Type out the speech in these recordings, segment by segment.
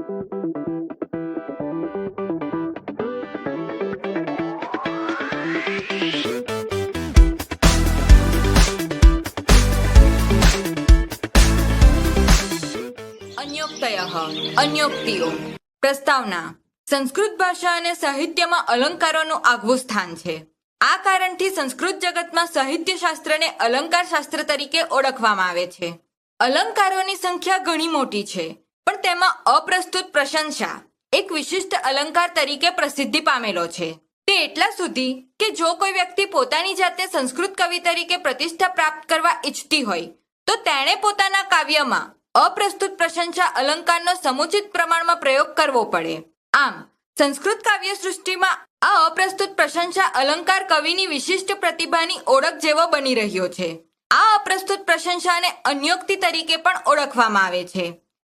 અન્યોક્તયઃ અન્યોક્તિઓ. પ્રસ્તાવના: સંસ્કૃત ભાષા અને સાહિત્યમાં અલંકારોનું આગવું સ્થાન છે. આ કારણથી સંસ્કૃત જગતમાં સાહિત્ય શાસ્ત્રને અલંકાર શાસ્ત્ર તરીકે ઓળખવામાં આવે છે. અલંકારોની સંખ્યા ઘણી મોટી છે, પણ તેમાં અપ્રસ્તુત પ્રશંસા એક વિશિષ્ટ અલંકાર તરીકે પ્રસિદ્ધિ પામેલો છે. તે એટલા સુધી કે જો કોઈ વ્યક્તિ પોતાની જાતે સંસ્કૃત કવિ તરીકે પ્રતિષ્ઠા પ્રાપ્ત કરવા ઈચ્છતી હોય તો તેણે પોતાના કાવ્યમાં અપ્રસ્તુત પ્રશંસા અલંકારનો સમુચિત પ્રમાણમાં પ્રયોગ કરવો પડે. આમ સંસ્કૃત કાવ્ય સૃષ્ટિમાં આ અપ્રસ્તુત પ્રશંસા અલંકાર કવિની વિશિષ્ટ પ્રતિભાની ઓળખ જેવો બની રહ્યો છે. આ અપ્રસ્તુત પ્રશંસાને અન્યોક્તિ તરીકે પણ ઓળખવામાં આવે છે.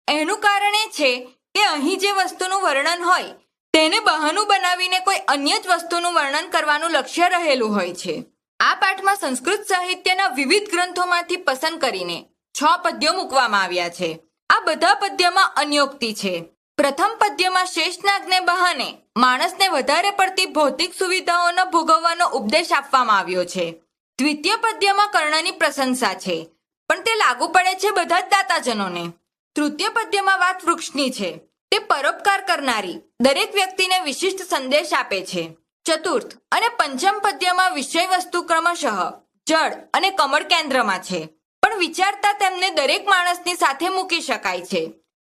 એનું કારણ એ છે કે અહીં જે વસ્તુનું વર્ણન હોય તેને બહાનું બનાવીને કોઈ અન્ય જ વસ્તુનું વર્ણન કરવાનું લક્ષ્ય રહેલું હોય છે. આ પાઠમાં સંસ્કૃત સાહિત્યના વિવિધ ગ્રંથોમાંથી પસંદ કરીને 6 પદ્યો મૂકવામાં આવ્યા છે. આ બધા પદ્યમાં અન્યોક્તિ છે. પ્રથમ પદ્યમાં શેષનાગને બહાને માણસને વધારે પડતી ભૌતિક સુવિધાઓનો ભોગવવાનો ઉપદેશ આપવામાં આવ્યો છે. દ્વિતીય પદ્યમાં કર્ણની પ્રશંસા છે, પણ તે લાગુ પડે છે બધા જ દાતાજનોને. તૃતીય પદ્યમાં વાત વૃક્ષની છે. તે પરોપકાર કરનારી દરેક વ્યક્તિને વિશિષ્ટ સંદેશ આપે છે. ચતુર્થ અને પંચમ પદ્યમાં વિષય વસ્તુ ક્રમશઃ જળ અને કમળ કેન્દ્રમાં છે, પણ વિચારતા તેમને દરેક માણસની સાથે મૂકી શકાય છે.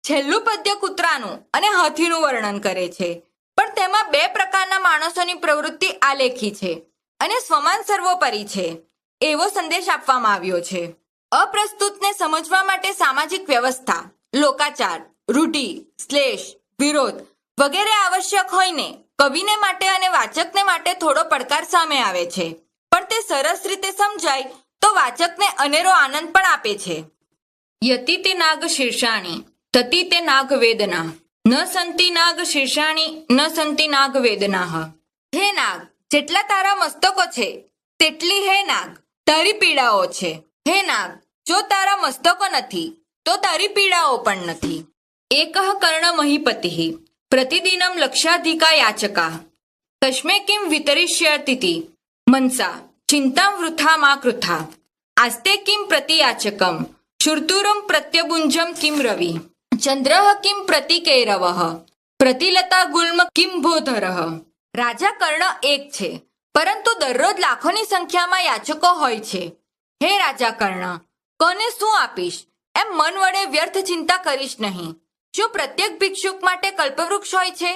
છેલ્લું પદ્ય કૂતરાનું અને હાથીનું વર્ણન કરે છે, પણ તેમાં 2 પ્રકારના માણસોની પ્રવૃત્તિ આલેખી છે અને સ્વમાન સર્વોપરી છે એવો સંદેશ આપવામાં આવ્યો છે. અપ્રસ્તુતને સમજવા માટે સામાજિક વ્યવસ્થા, લોકાચાર, રૂઢિ, શ્લેષ, વિરોધ વગેરે આવશ્યક હોઈને કવિને માટે અને વાચકને માટે થોડો પડકાર સામે આવે છે, પણ તે સરસ રીતે સમજાય તો વાચકને અનેરો આનંદ પણ આપે છે. યતિ તે નાગ શીર્ષાણી તતિ તે નાગ વેદના ન સંતિ નાગ શીર્ષાણી ન સંતિ નાગ વેદનાઃ. હે નાગ, જેટલા તારા મસ્તકો છે તેટલી હે નાગ તારી પીડાઓ છે. હે નાગ, જો તારા મસ્તકો નથી તો તારી પીડાઓ પણ નથી. એકઃ કર્ણ મહીપતિઃ પ્રતિદિનમ લક્ષાધિકા યાચકા તસ્મે કિમ વિતરિષ્યતિતિ મનસા ચિંતાં વૃથા મા કૃથા આસ્તે કિમ પ્રતિયાચકમ શુર્તુરમ પ્રત્યબુંજમ કિમ રવિ ચંદ્રઃ કિમ પ્રતિકૈરવઃ પ્રતિલતા ગુલ્મ કિમ ભોધરઃ. રાજા કર્ણ એક છે, પરંતુ દરરોજ લાખોની સંખ્યામાં યાચકો હોય છે. હે રાજા કર્ણ, કોને શું આપીશ એમ મન વડે વ્યર્થ ચિંતા કરીશ નહીં. શું પ્રત્યેક ભિક્ષુક માટે કલ્પવૃક્ષ હોય છે?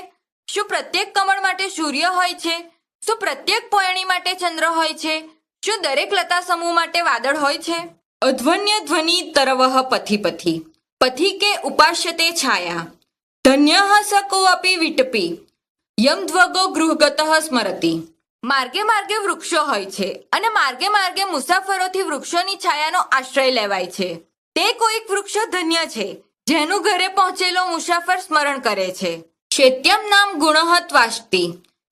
શું પ્રત્યેક કમળ માટે સૂર્ય હોય છે? શું પ્રત્યેક પોયણી માટે ચંદ્ર હોય છે? શું દરેક લતા સમૂહ માટે વાદળ હોય છે? અધ્વન્ય ધ્વનિ તરવઃ પથી પથી પથી કે ઉપાસ્યતે છાયા ધન્યઃ સ કોઅપી વિટપી યમ ધ્વગો ગૃહગતઃ સ્મરતિ. માર્ગે માર્ગે વૃક્ષો હોય છે અને માર્ગે માર્ગે મુસાફરોથી વૃક્ષોની છાયાનો આશ્રય લેવાય છે. તે કોઈક વૃક્ષ ધન્ય છે જેનું ઘરે પહોંચેલો મુસાફર સ્મરણ કરે છે. શૈત્યમ નામ ગુણઃ ત્વાષ્ટિ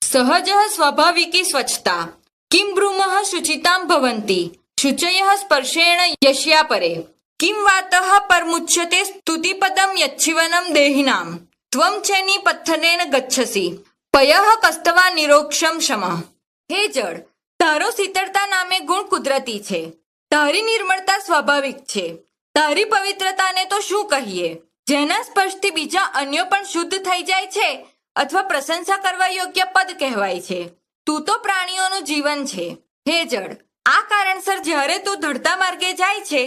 સહજ સ્વાભાવિકી સ્વચ્છતા કિમ ભ્રૂમઃ શુચિતામ ભવંતી શુચયઃ સ્પર્શેણ યશ્યા પરે કિમ વાતઃ પરમુચ્યતે સ્તુતિપદમ યચ્છિવનમ દેહિનામ ત્વમ ચેની પથ્થનેન ગચ્છસી પયઃ કસ્તવા નિરોક્ષમ શમઃ. હે જળ, તારો શીતળતા નામે ગુણ કુદરતી છે, તારી નિર્મળતા સ્વાભાવિક છે, તારી પવિત્રતાને તો શું કહીએ, જેના સ્પર્શથી બીજા અન્યો પણ શુદ્ધ થઈ જાય છે અથવા પ્રશંસા કરવા યોગ્ય પદ કહેવાય છે. તું તો પ્રાણીઓનું જીવન છે. હે જળ, આ કારણસર જ્યારે તું ધડતા માર્ગે જાય છે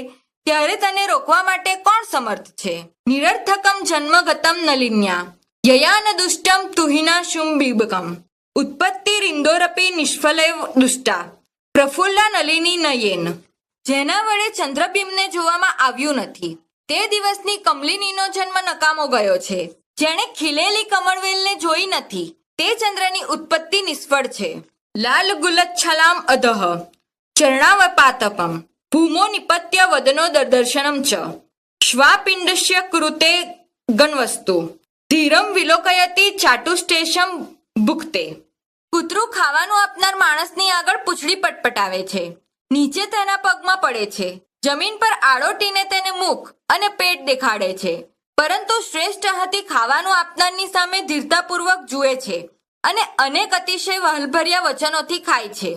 ત્યારે તને રોકવા માટે કોણ સમર્થ છે? નિરર્થકમ જન્મગતમ નલિન્યા યયાન દુષ્ટમ તુહિના શુંબીબકમ ઉત્પત્તિરિંદોરપી નિષ્ફલેવ દુષ્ટા પ્રફુલ્લા નલિની નયેન. જેના વડે ચંદ્રબિંબને જોવામાં આવ્યું નથી તે દિવસની કમલિનીનો જન્મ નકામો ગયો છે. જેણે ખીલેલી કમળવેલને જોઈ નથી તે ચંદ્રની ઉત્પત્તિ નિષ્ફળ છે. લાલ ગુલચ્છલામ અધઃ ચરણાવપાતપમ ભૂમો નિપત્ય વદનો દર્શનમ ચ શ્વાપિંડસ્ય કૃતે ગણવસ્તુ ધીરમ વિલોકયતી ચાટુષ્ટેશમ ભુક્તે. કૂતરું ખાવાનું આપનાર માણસની આગળ પૂંછડી પટપટાવે છે, નીચે તેના પગમાં પડે છે, જમીન પર આડોટીને તેને મુખ અને પેટ દેખાડે છે, પરંતુ શ્રેષ્ઠ હાથી ખાવાનું આપનારની સામે ધીરતાપૂર્વક જુએ છે અને અનેક અતિશય વહાલભર્યા વચનોથી ખાય છે.